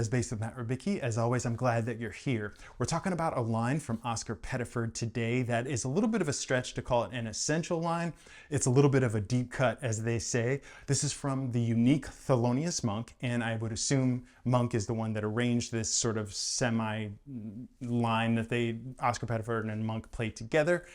Jazz Bass with Matt Rubicki. As always, I'm glad that you're here. We're talking about a line from Oscar Pettiford today that is a little bit of a stretch to call it an essential line. It's a little bit of a deep cut, as they say. This is from the unique Thelonious Monk, and I would assume Monk is the one that arranged this sort of semi-line that Oscar Pettiford and Monk played together.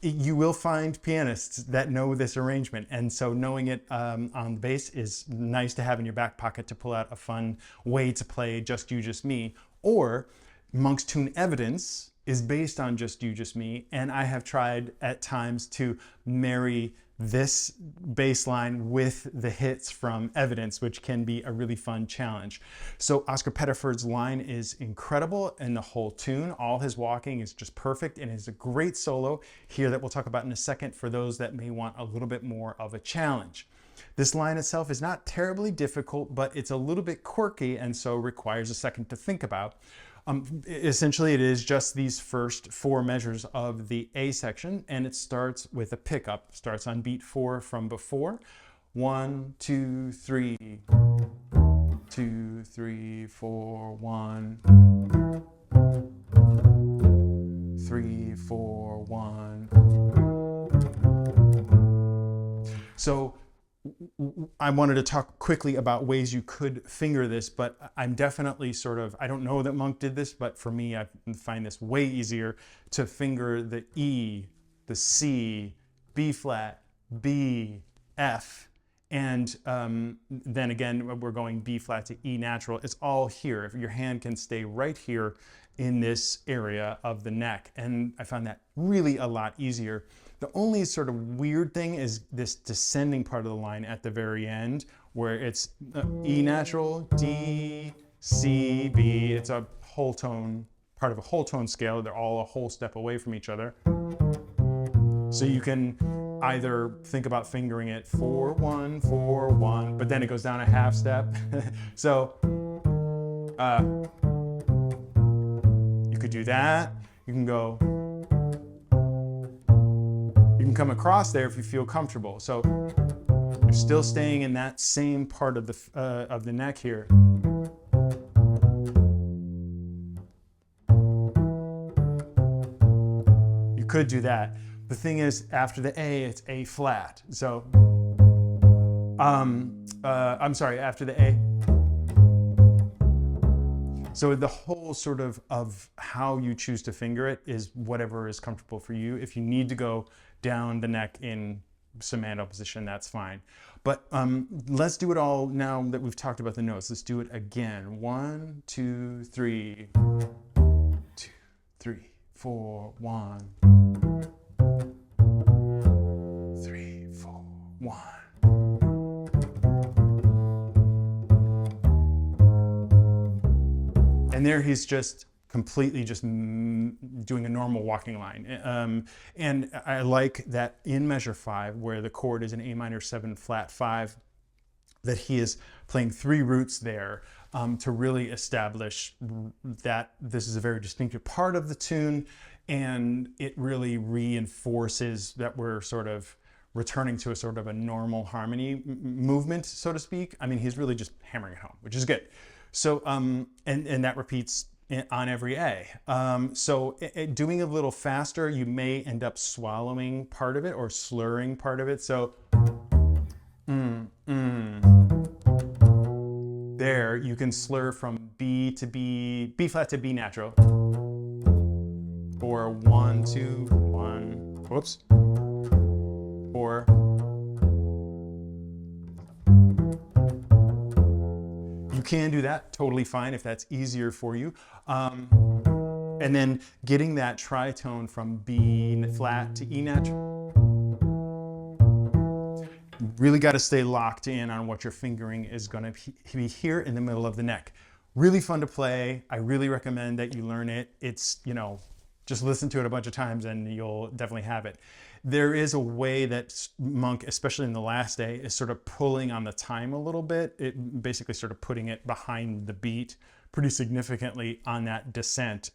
You will find pianists that know this arrangement, and so knowing it on the bass is nice to have in your back pocket to pull out a fun way to play Just You, Just Me. Or Monk's tune Evidence is based on Just You, Just Me, and I have tried at times to marry this bass line with the hits from Evidence, which can be a really fun challenge. So Oscar Pettiford's line is incredible, and the whole tune, all his walking is just perfect, and it's a great solo here that we'll talk about in a second for those that may want a little bit more of a challenge. This line itself is not terribly difficult, but it's a little bit quirky and so requires a second to think about. Essentially, it is just these first four measures of the A section, and it starts with a pickup. Starts on beat 4 from before. 1, 2, 3, 2, 3, 4, 1, 3, 4, 1. So I wanted to talk quickly about ways you could finger this, but I'm definitely I don't know that Monk did this, but for me, I find this way easier to finger the E, the C, B flat, B, F, and then again, we're going B flat to E natural. It's all here. If your hand can stay right here in this area of the neck, and I found that really a lot easier. The only sort of weird thing is this descending part of the line at the very end, where it's E natural, D, C, B. It's a whole tone, part of a whole tone scale. They're all a whole step away from each other. So you can either think about fingering it 4, 1, 4, 1, but then it goes down a half step. So you could do that. You can go. You can come across there if you feel comfortable. So you're still staying in that same part of the neck here. You could do that. The thing is, after the A, it's A flat. So, I'm sorry, after the A. So the whole sort of how you choose to finger it is whatever is comfortable for you. If you need to go down the neck in semando position, that's fine. But let's do it all now that we've talked about the notes. Let's do it again. 1, 2, 3, 2, 3, 4, 1, 3, 4, 1. And there he's just completely just doing a normal walking line. And I like that in measure 5, where the chord is an A minor 7 flat 5, that he is playing 3 roots there to really establish that this is a very distinctive part of the tune, and it really reinforces that we're sort of returning to a sort of a normal harmony movement, so to speak. I mean, he's really just hammering it home, which is good. So, and that repeats on every A. So doing a little faster, you may end up swallowing part of it or slurring part of it. So, there, you can slur from B to B, B flat to B natural. Or 1, 2, 1, whoops. Or you can do that, totally fine if that's easier for you. And then getting that tritone from B flat to E natural. Really got to stay locked in on what your fingering is going to be here in the middle of the neck. Really fun to play. I really recommend that you learn it. It's, just listen to it a bunch of times and you'll definitely have it. There is a way that Monk, especially in the last day, is sort of pulling on the time a little bit. It basically sort of putting it behind the beat pretty significantly on that descent.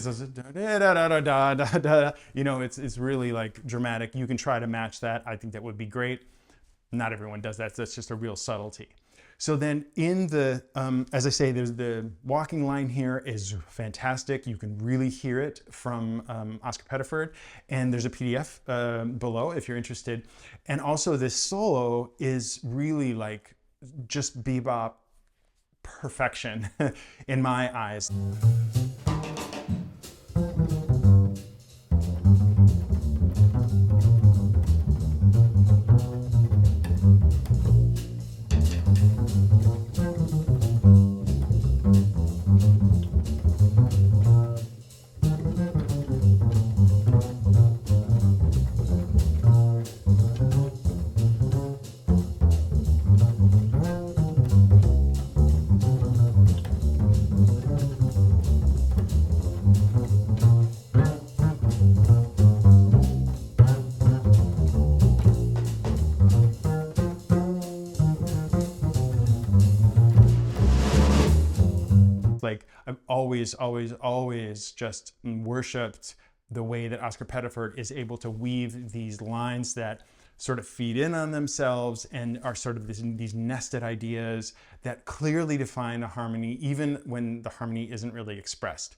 It's just, you know, it's really like dramatic. You can try to match that. I think that would be great. Not everyone does that. That's just a real subtlety. So then in the, as I say, there's the walking line here is fantastic. You can really hear it from Oscar Pettiford, and there's a PDF below if you're interested. And also this solo is really like just bebop perfection in my eyes. Like I've always just worshipped the way that Oscar Pettiford is able to weave these lines that sort of feed in on themselves and are sort of these nested ideas that clearly define the harmony, even when the harmony isn't really expressed.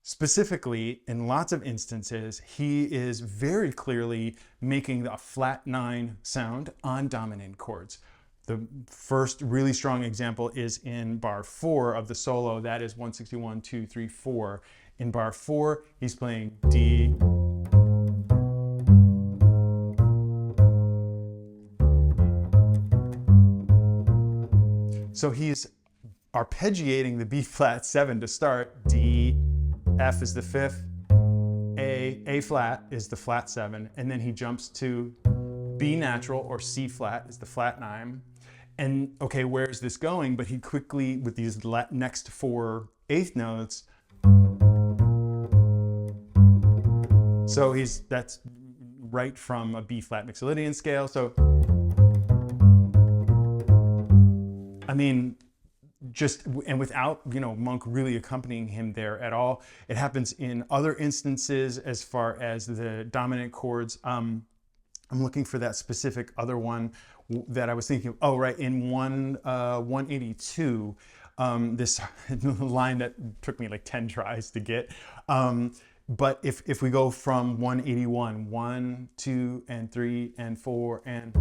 Specifically, in lots of instances, he is very clearly making a flat 9 sound on dominant chords. The first really strong example is in bar 4 of the solo. That is 161, 2, 3, 4. In bar 4, he's playing D. So he's arpeggiating the B flat 7 to start. D, F is the 5th, A flat is the flat 7, and then he jumps to B natural or C flat is the flat 9. And okay, where's this going? But he quickly, with these next 4 eighth notes, so that's right from a B flat Mixolydian scale. So, I mean, and without, you know, Monk really accompanying him there at all. It happens in other instances as far as the dominant chords. I'm looking for that specific other one that I was thinking of. Oh, right, in 182, this line that took me like 10 tries to get. But if we go from 181, 1, 2, and 3, and 4, and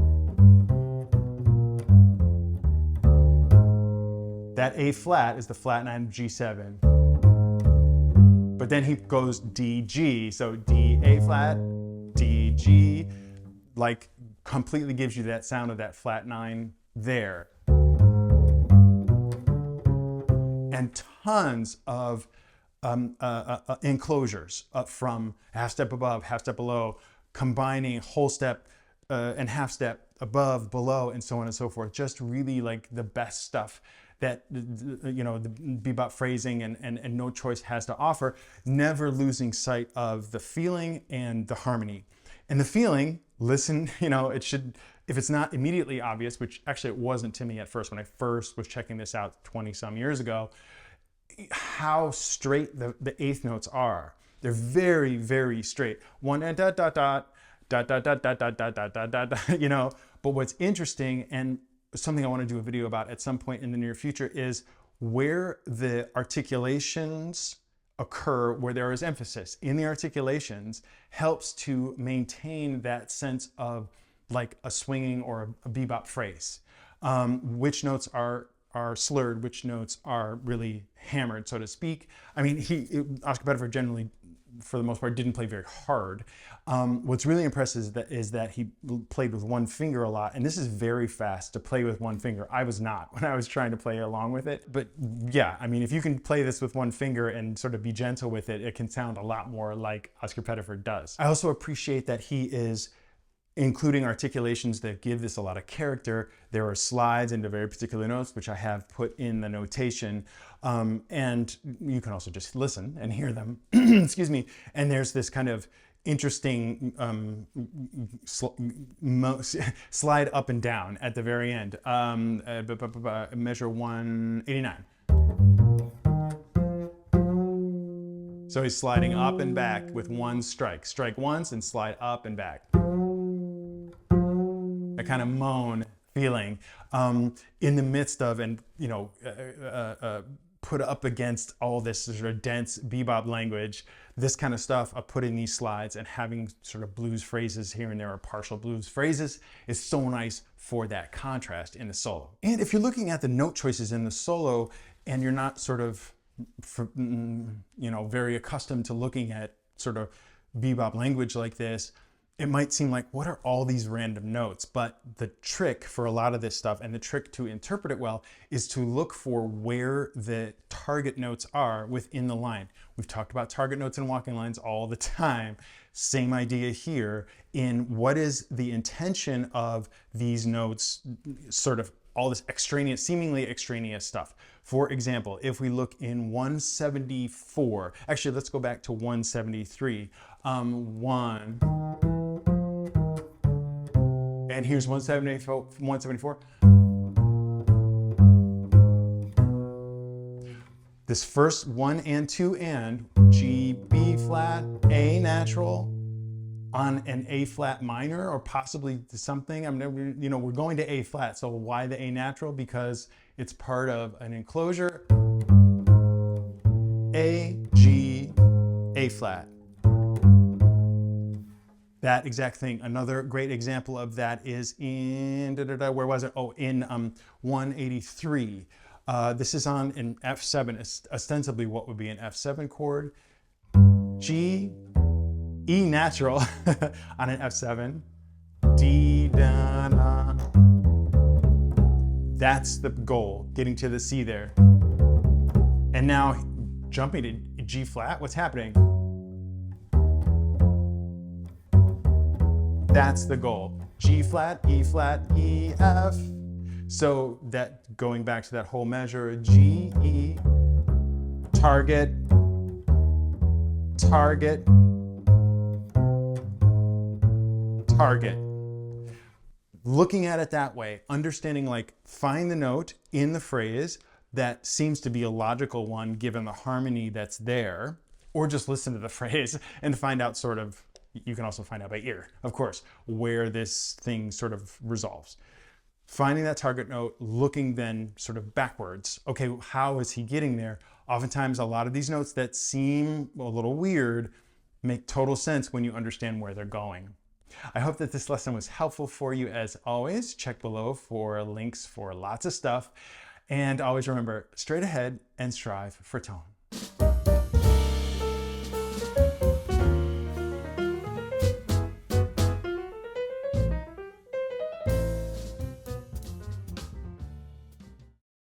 that A flat is the flat 9 of G7. But then he goes D, G, so D, A flat, D, G, like completely gives you that sound of that flat 9 there. And tons of enclosures from half step above, half step below, combining whole step and half step above, below, and so on and so forth. Just really like the best stuff that, you know, the bebop phrasing and No Choice has to offer, never losing sight of the feeling and the harmony. And the feeling, listen, you know, it should, if it's not immediately obvious, which actually it wasn't to me at first when I first was checking this out 20 some years ago, how straight the eighth notes are. They're very, very straight. One and dot, dot, dot, dot, dot, dot, dot, dot, dot, dot, dot, dot, dot, you know. But what's interesting, and something I want to do a video about at some point in the near future, is where the articulations occur, where there is emphasis in the articulations, helps to maintain that sense of like a swinging or a bebop phrase. Which notes are slurred, which notes are really hammered, so to speak. I mean, Oscar Pettiford generally, for the most part, didn't play very hard. What's really impressive is that he played with one finger a lot, and this is very fast to play with one finger. I was not when I was trying to play along with it, but yeah, I mean, if you can play this with one finger and sort of be gentle with it, it can sound a lot more like Oscar Pettiford does. I also appreciate that he is including articulations that give this a lot of character. There are slides into very particular notes, which I have put in the notation. And you can also just listen and hear them, excuse me. And there's this kind of interesting slide up and down at the very end. Measure 189. So he's sliding up and back with one strike. Strike once and slide up and back. A kind of moan feeling in the midst of, and put up against all this sort of dense bebop language, this kind of stuff of putting these slides and having sort of blues phrases here and there or partial blues phrases is so nice for that contrast in the solo. And if you're looking at the note choices in the solo and you're not sort of, very accustomed to looking at sort of bebop language like this, it might seem like, what are all these random notes? But the trick for a lot of this stuff, and the trick to interpret it well, is to look for where the target notes are within the line. We've talked about target notes in walking lines all the time. Same idea here in what is the intention of these notes, sort of all this extraneous, seemingly extraneous stuff. For example, if we look in 174, actually, let's go back to 173. And here's 174. This first 1 and 2 and G, B flat, A natural on an A flat minor, or possibly something. We're going to A flat. So why the A natural? Because it's part of an enclosure. A, G, A flat. That exact thing. Another great example of that is in, where was it? Oh, in 183. This is on an F7, ostensibly what would be an F7 chord. G, E natural on an F7. D, da, da. That's the goal, getting to the C there. And now jumping to G flat, what's happening? That's the goal. G flat, E, F. So that, going back to that whole measure, G, E, target, target, target. Looking at it that way, understanding, like, find the note in the phrase that seems to be a logical one given the harmony that's there, or just listen to the phrase and find out sort of, you can also find out by ear, of course, where this thing sort of resolves. Finding that target note, looking then sort of backwards. Okay, how is he getting there? Oftentimes, a lot of these notes that seem a little weird make total sense when you understand where they're going. I hope that this lesson was helpful for you. As always, check below for links for lots of stuff. And always remember, straight ahead and strive for tone.